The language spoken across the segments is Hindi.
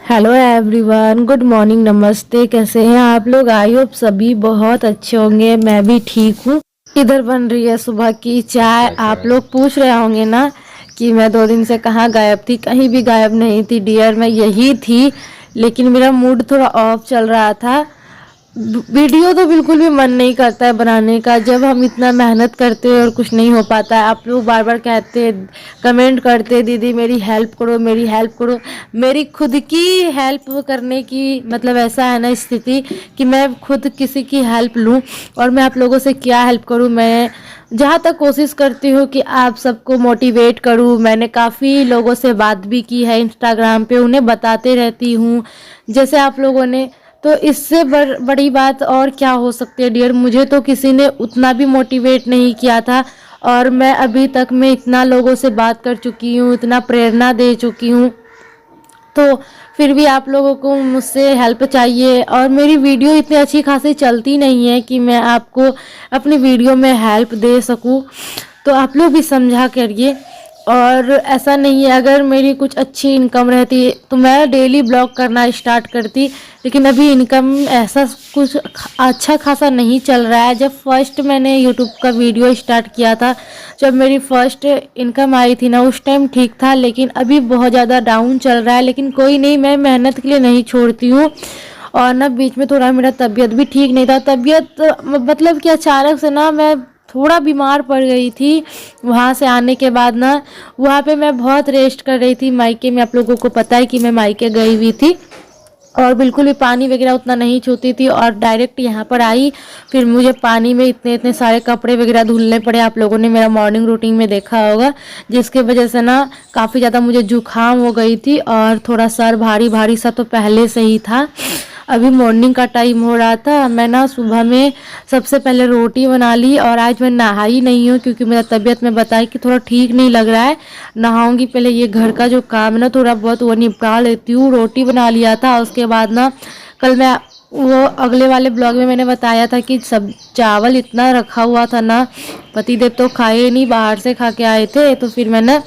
हेलो एवरीवन, गुड मॉर्निंग, नमस्ते। कैसे हैं आप लोग? आई होप सभी बहुत अच्छे होंगे। मैं भी ठीक हूँ। इधर बन रही है सुबह की चाय। आप लोग पूछ रहे होंगे ना कि मैं 2 दिन से कहाँ गायब थी। कहीं भी गायब नहीं थी डियर, मैं यही थी। लेकिन मेरा मूड थोड़ा ऑफ चल रहा था। वीडियो तो बिल्कुल भी मन नहीं करता है बनाने का जब हम इतना मेहनत करते हैं और कुछ नहीं हो पाता है। आप लोग बार बार कहते हैं, कमेंट करते हैं, दीदी मेरी हेल्प करो, मेरी हेल्प करो। मेरी खुद की हेल्प करने की मतलब ऐसा है ना स्थिति कि मैं खुद किसी की हेल्प लूं और मैं आप लोगों से क्या हेल्प करूं। मैं जहाँ तक कोशिश करती हूँ कि आप सबको मोटिवेट करूँ। मैंने काफ़ी लोगों से बात भी की है इंस्टाग्राम पे, उन्हें बताते रहती हूँ जैसे आप लोगों ने। तो इससे बड़ी बात और क्या हो सकती है डियर। मुझे तो किसी ने उतना भी मोटिवेट नहीं किया था और मैं अभी तक मैं इतना लोगों से बात कर चुकी हूँ, इतना प्रेरणा दे चुकी हूँ। तो फिर भी आप लोगों को मुझसे हेल्प चाहिए और मेरी वीडियो इतनी अच्छी खासी चलती नहीं है कि मैं आपको अपनी वीडियो में हेल्प दे सकूं। तो आप लोग भी समझा करिए। और ऐसा नहीं है, अगर मेरी कुछ अच्छी इनकम रहती तो मैं डेली ब्लॉग करना स्टार्ट करती। लेकिन अभी इनकम ऐसा कुछ अच्छा खासा नहीं चल रहा है। जब फर्स्ट मैंने यूट्यूब का वीडियो स्टार्ट किया था, जब मेरी फर्स्ट इनकम आई थी ना, उस टाइम ठीक था। लेकिन अभी बहुत ज़्यादा डाउन चल रहा है। लेकिन कोई नहीं, मैं मेहनत के लिए नहीं छोड़ती हूँ। और ना बीच में थोड़ा मेरा तबीयत भी ठीक नहीं था। तबीयत मतलब कि अचानक से ना मैं थोड़ा बीमार पड़ गई थी। वहाँ से आने के बाद ना वहाँ पे मैं बहुत रेस्ट कर रही थी मायके में। आप लोगों को पता है कि मैं मायके गई हुई थी और बिल्कुल भी पानी वगैरह उतना नहीं छूती थी और डायरेक्ट यहाँ पर आई। फिर मुझे पानी में इतने इतने सारे कपड़े वगैरह धुलने पड़े। आप लोगों ने मेरा मॉर्निंग रूटीन में देखा होगा, जिसके वजह से ना काफ़ी ज़्यादा मुझे जुकाम हो गई थी और थोड़ा सर भारी भारी सा तो पहले से ही था। अभी मॉर्निंग का टाइम हो रहा था। मैं ना सुबह में सबसे पहले रोटी बना ली और आज मैं नहाई नहीं हूँ क्योंकि मेरा तबीयत में बताई कि थोड़ा ठीक नहीं लग रहा है। नहाऊंगी पहले, ये घर का जो काम है ना थोड़ा बहुत वो निपटा लेती हूँ। रोटी बना लिया था। उसके बाद ना कल मैं वो अगले वाले ब्लॉग में मैंने बताया था कि सब चावल इतना रखा हुआ था ना, पतिदेव तो खाए नहीं, बाहर से खा के आए थे। तो फिर मैंने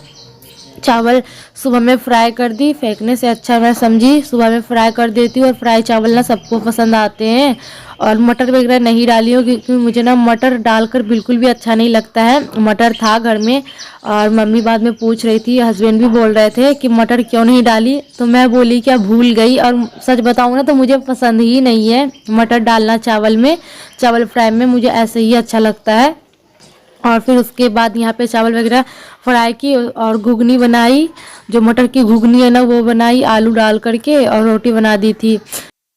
चावल सुबह में फ्राई कर दी। फेंकने से अच्छा मैं समझी सुबह में फ्राई कर देती हूँ। और फ्राई चावल ना सबको पसंद आते हैं। और मटर वगैरह नहीं डाली हूँ क्योंकि मुझे ना मटर डालकर बिल्कुल भी अच्छा नहीं लगता है। मटर था घर में और मम्मी बाद में पूछ रही थी, हस्बैंड भी बोल रहे थे कि मटर क्यों नहीं डाली। तो मैं बोली क्या भूल गई। और सच बताऊँ ना तो मुझे पसंद ही नहीं है मटर डालना चावल में। चावल फ्राई में मुझे ऐसे ही अच्छा लगता है। और फिर उसके बाद यहाँ पे चावल वगैरह फ्राई की और घुगनी बनाई। जो मटर की घुगनी है ना वो बनाई आलू डाल करके और रोटी बना दी थी।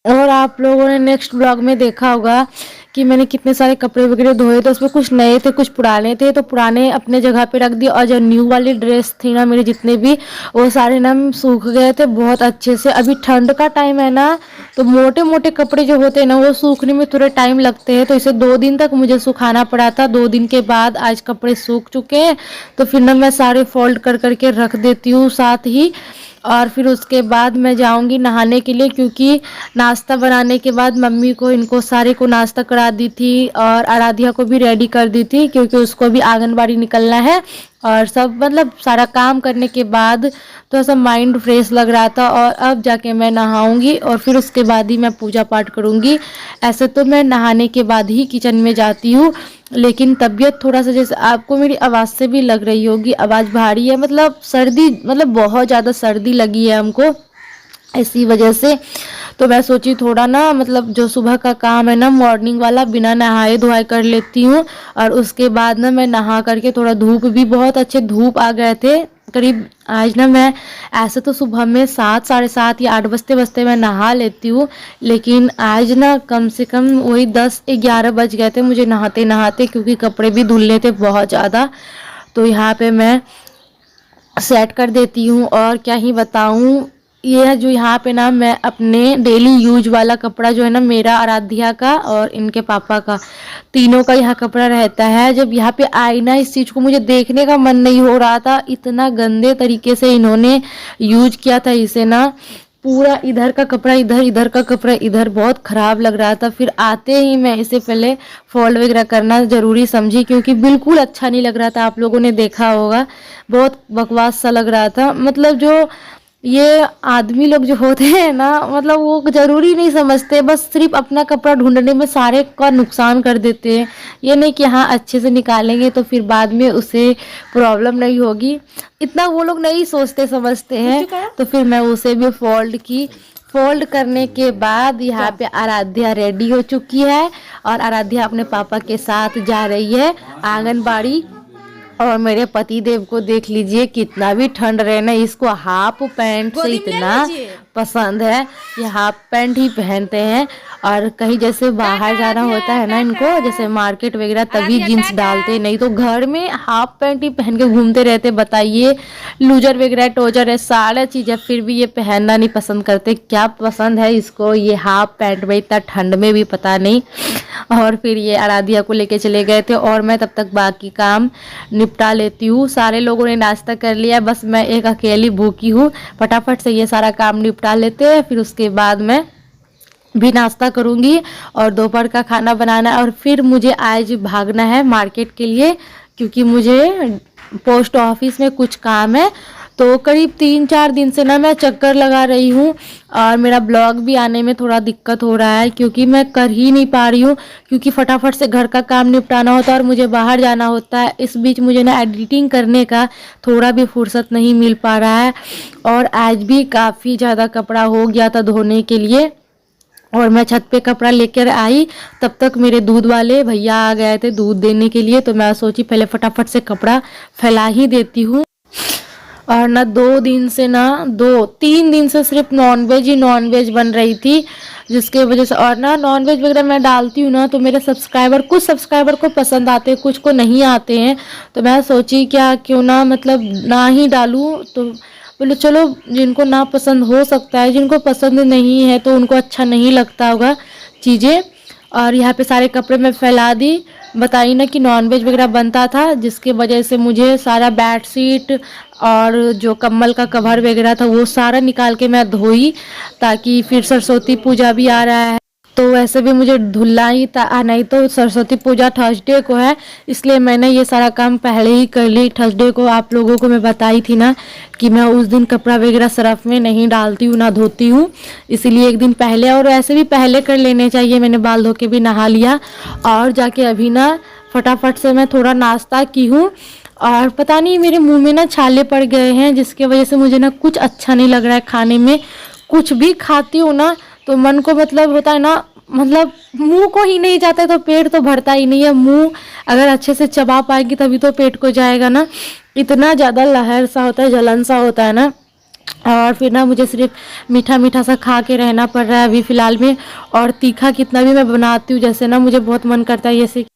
और आप लोगों ने नेक्स्ट ब्लॉग में देखा होगा कि मैंने कितने सारे कपड़े वगैरह धोए थे। उसमें कुछ नए थे कुछ पुराने थे, तो पुराने अपने जगह पे रख दिए और जो न्यू वाली ड्रेस थी ना मेरे जितने भी, वो सारे ना सूख गए थे बहुत अच्छे से। अभी ठंड का टाइम है ना, तो मोटे मोटे कपड़े जो होते हैं ना वो सूखने में थोड़े टाइम लगते हैं। तो इसे 2 दिन तक मुझे सुखाना पड़ा था। 2 दिन के बाद आज कपड़े सूख चुके हैं। तो फिर ना मैं सारे फोल्ड कर करके रख देती हूँ साथ ही। और फिर उसके बाद मैं जाऊंगी नहाने के लिए क्योंकि नाश्ता बनाने के बाद मम्मी को इनको सारे को नाश्ता करा दी थी और आराध्या को भी रेडी कर दी थी क्योंकि उसको भी आंगनबाड़ी निकलना है। और सब मतलब सारा काम करने के बाद तो ऐसा माइंड फ्रेश लग रहा था। और अब जाके मैं नहाऊंगी और फिर उसके बाद ही मैं पूजा पाठ करूंगी। ऐसे तो मैं नहाने के बाद ही किचन में जाती हूँ। लेकिन तबीयत थोड़ा सा, जैसे आपको मेरी आवाज़ से भी लग रही होगी, आवाज़ भारी है। मतलब सर्दी, मतलब बहुत ज़्यादा सर्दी लगी है हमको इसी वजह से। तो मैं सोची थोड़ा ना मतलब जो सुबह का काम है ना मॉर्निंग वाला बिना नहाए धोए कर लेती हूँ। और उसके बाद ना मैं नहा करके थोड़ा, धूप भी बहुत अच्छे धूप आ गए थे करीब। आज ना मैं ऐसे तो सुबह में 7, साढ़े 7 या 8 बजते बजते मैं नहा लेती हूँ। लेकिन आज ना कम से कम वही 10-11 बज गए थे मुझे नहाते नहाते क्योंकि कपड़े भी धुलने थे बहुत ज़्यादा। तो यहाँ पे मैं सेट कर देती हूँ और क्या ही बताऊँ। ये है जो यहाँ पे ना मैं अपने डेली यूज वाला कपड़ा जो है ना मेरा, आराध्या का और इनके पापा का, तीनों का यहाँ कपड़ा रहता है। जब यहाँ पे आई ना इस चीज़ को मुझे देखने का मन नहीं हो रहा था। इतना गंदे तरीके से इन्होंने यूज किया था इसे ना। पूरा इधर का कपड़ा इधर, इधर का कपड़ा इधर, बहुत ख़राब लग रहा था। फिर आते ही मैं इसे पहले फोल्ड वगैरह करना ज़रूरी समझी क्योंकि बिल्कुल अच्छा नहीं लग रहा था। आप लोगों ने देखा होगा बहुत बकवास सा लग रहा था। मतलब जो ये आदमी लोग जो होते हैं ना, मतलब वो ज़रूरी नहीं समझते, बस सिर्फ अपना कपड़ा ढूंढने में सारे का नुकसान कर देते हैं। ये नहीं कि हाँ अच्छे से निकालेंगे तो फिर बाद में उसे प्रॉब्लम नहीं होगी, इतना वो लोग नहीं सोचते समझते हैं। तो फिर मैं उसे भी फोल्ड की। फोल्ड करने के बाद यहाँ पे आराध्या रेडी हो चुकी है और आराध्या अपने पापा के साथ जा रही है आंगनबाड़ी। और मेरे पति देव को देख लीजिए, कितना भी ठंड रहे ना, इसको हाफ पैंट से इतना पसंद है, ये हाफ पैंट ही पहनते हैं। और कहीं जैसे बाहर जाना होता है ना इनको, जैसे मार्केट वगैरह, तभी जीन्स डालते, नहीं तो घर में हाफ पैंट ही पहन के घूमते रहते। बताइए, लूजर वगैरह टोजर है सारा चीज़ है, फिर भी ये पहनना नहीं पसंद करते। क्या पसंद है इसको ये हाफ पैंट में, इतना ठंड में भी पता नहीं। और फिर ये आराध्या को लेके चले गए थे और मैं तब तक बाकी काम निपटा लेती हूँ। सारे लोगों ने नाश्ता कर लिया, बस मैं एक अकेली भूखी हूँ। फटाफट से ये सारा काम निपटा लेते हैं, फिर उसके बाद मैं भी नाश्ता करूँगी और दोपहर का खाना बनाना है। और फिर मुझे आज भागना है मार्केट के लिए, क्योंकि मुझे पोस्ट ऑफिस में कुछ काम है। तो करीब 3-4 दिन से ना मैं चक्कर लगा रही हूँ और मेरा ब्लॉग भी आने में थोड़ा दिक्कत हो रहा है, क्योंकि मैं कर ही नहीं पा रही हूँ, क्योंकि फटाफट से घर का काम निपटाना होता है और मुझे बाहर जाना होता है। इस बीच मुझे ना एडिटिंग करने का थोड़ा भी फुर्सत नहीं मिल पा रहा है। और आज भी काफ़ी ज़्यादा कपड़ा हो गया था धोने के लिए और मैं छत पे कपड़ा लेकर आई, तब तक मेरे दूध वाले भैया आ गए थे दूध देने के लिए। तो मैं सोची पहले फटाफट से कपड़ा फैला ही देती हूँ। और ना 2-3 दिन से सिर्फ नॉनवेज बन रही थी, जिसके वजह से, और ना नॉनवेज वगैरह मैं डालती हूँ ना तो मेरे कुछ सब्सक्राइबर को पसंद आते हैं, कुछ को नहीं आते हैं। तो मैं सोची क्या क्यों ना मतलब ना ही डालूँ। तो बोले चलो, जिनको ना पसंद हो सकता है, जिनको पसंद नहीं है तो उनको अच्छा नहीं लगता होगा चीज़ें। और यहाँ पे सारे कपड़े मैं फैला दी। बताइए ना कि नॉनवेज वगैरह बनता था, जिसके वजह से मुझे सारा बेडशीट और जो कम्बल का कवर वगैरह था वो सारा निकाल के मैं धोई, ताकि फिर सरस्वती पूजा भी आ रहा है तो वैसे भी मुझे धुलना ही था। नहीं तो सरस्वती पूजा थर्सडे को है, इसलिए मैंने ये सारा काम पहले ही कर ली। थर्सडे को आप लोगों को मैं बताई थी ना कि मैं उस दिन कपड़ा वगैरह सरफ में नहीं डालती हूँ, ना धोती हूँ, इसीलिए एक दिन पहले, और ऐसे भी पहले कर लेने चाहिए। मैंने बाल धो के भी नहा लिया और जाके अभी ना फटाफट से मैं थोड़ा नाश्ता की हूँ। और पता नहीं मेरे मुंह में ना छाले पड़ गए हैं, जिसके वजह से मुझे ना कुछ अच्छा नहीं लग रहा है खाने में। कुछ भी खाती हूँ ना तो मन को मतलब होता है ना, मतलब मुंह को ही नहीं जाता है तो पेट तो भरता ही नहीं है। मुंह अगर अच्छे से चबा पाएगी तभी तो पेट को जाएगा ना। इतना ज़्यादा लहर सा होता है, जलन सा होता है ना। और फिर ना मुझे सिर्फ मीठा मीठा सा खा के रहना पड़ रहा है अभी फ़िलहाल में। और तीखा कितना भी मैं बनाती हूँ, जैसे ना मुझे बहुत मन करता है जैसे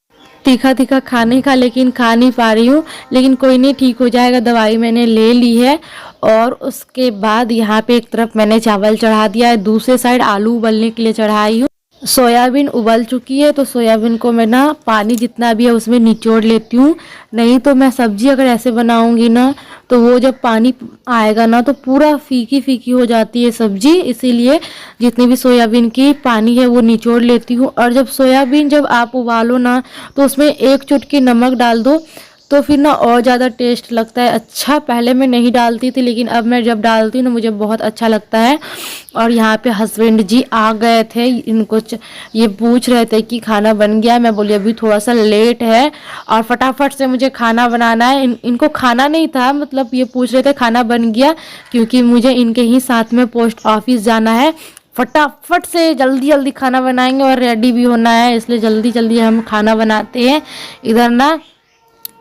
तीखा तीखा खाने का, लेकिन खा नहीं पा रही हूँ। लेकिन कोई नहीं, ठीक हो जाएगा, दवाई मैंने ले ली है। और उसके बाद यहाँ पे एक तरफ मैंने चावल चढ़ा दिया है, दूसरे साइड आलू उबलने के लिए चढ़ाई हूँ। सोयाबीन उबल चुकी है तो सोयाबीन को मैं ना पानी जितना भी है उसमें निचोड़ लेती हूँ। नहीं तो मैं सब्जी अगर ऐसे बनाऊंगी ना तो वो जब पानी आएगा ना तो पूरा फीकी फीकी हो जाती है सब्जी, इसीलिए जितनी भी सोयाबीन की पानी है वो निचोड़ लेती हूँ। और जब सोयाबीन जब आप उबालो ना तो उसमें 1 चुटकी नमक डाल दो, तो फिर ना और ज़्यादा टेस्ट लगता है अच्छा। पहले मैं नहीं डालती थी, लेकिन अब मैं जब डालती हूँ ना मुझे बहुत अच्छा लगता है। और यहाँ पे हस्बैंड जी आ गए थे, इनको ये पूछ रहे थे कि खाना बन गया। मैं बोली अभी थोड़ा सा लेट है और फटाफट से मुझे खाना बनाना है। इनको खाना नहीं था, मतलब ये पूछ रहे थे खाना बन गया, क्योंकि मुझे इनके ही साथ में पोस्ट ऑफिस जाना है। फटाफट से जल्दी जल्दी खाना बनाएंगे और रेडी भी होना है, इसलिए जल्दी जल्दी हम खाना बनाते हैं। इधर ना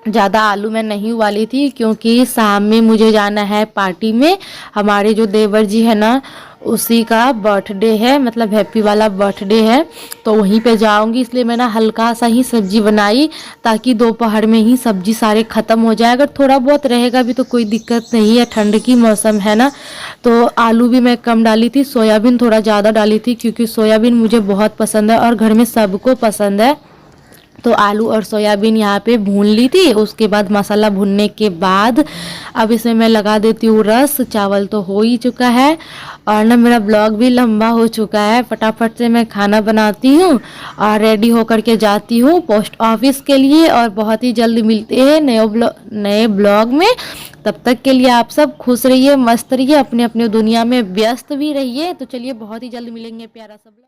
ज़्यादा आलू मैं नहीं उबाली थी, क्योंकि शाम में मुझे जाना है पार्टी में। हमारे जो देवर जी है ना उसी का बर्थडे है, मतलब हैप्पी वाला बर्थडे है, तो वहीं पे जाऊंगी। इसलिए मैंने हल्का सा ही सब्जी बनाई, ताकि दोपहर में ही सब्जी सारे ख़त्म हो जाए। अगर थोड़ा बहुत रहेगा भी तो कोई दिक्कत नहीं है, ठंड की मौसम है ना। तो आलू भी मैं कम डाली थी, सोयाबीन थोड़ा ज़्यादा डाली थी, क्योंकि सोयाबीन मुझे बहुत पसंद है और घर में सबको पसंद है। तो आलू और सोयाबीन यहाँ पे भून ली थी। उसके बाद मसाला भूनने के बाद अब इसमें मैं लगा देती हूँ रस। चावल तो हो ही चुका है और ना मेरा ब्लॉग भी लंबा हो चुका है। फटाफट से मैं खाना बनाती हूँ और रेडी होकर के जाती हूँ पोस्ट ऑफिस के लिए। और बहुत ही जल्द मिलते हैं नए ब्लॉग में। तब तक के लिए आप सब खुश रहिए, मस्त रहिए, अपने अपने दुनिया में व्यस्त भी रहिए। तो चलिए बहुत ही जल्द मिलेंगे प्यारा सब।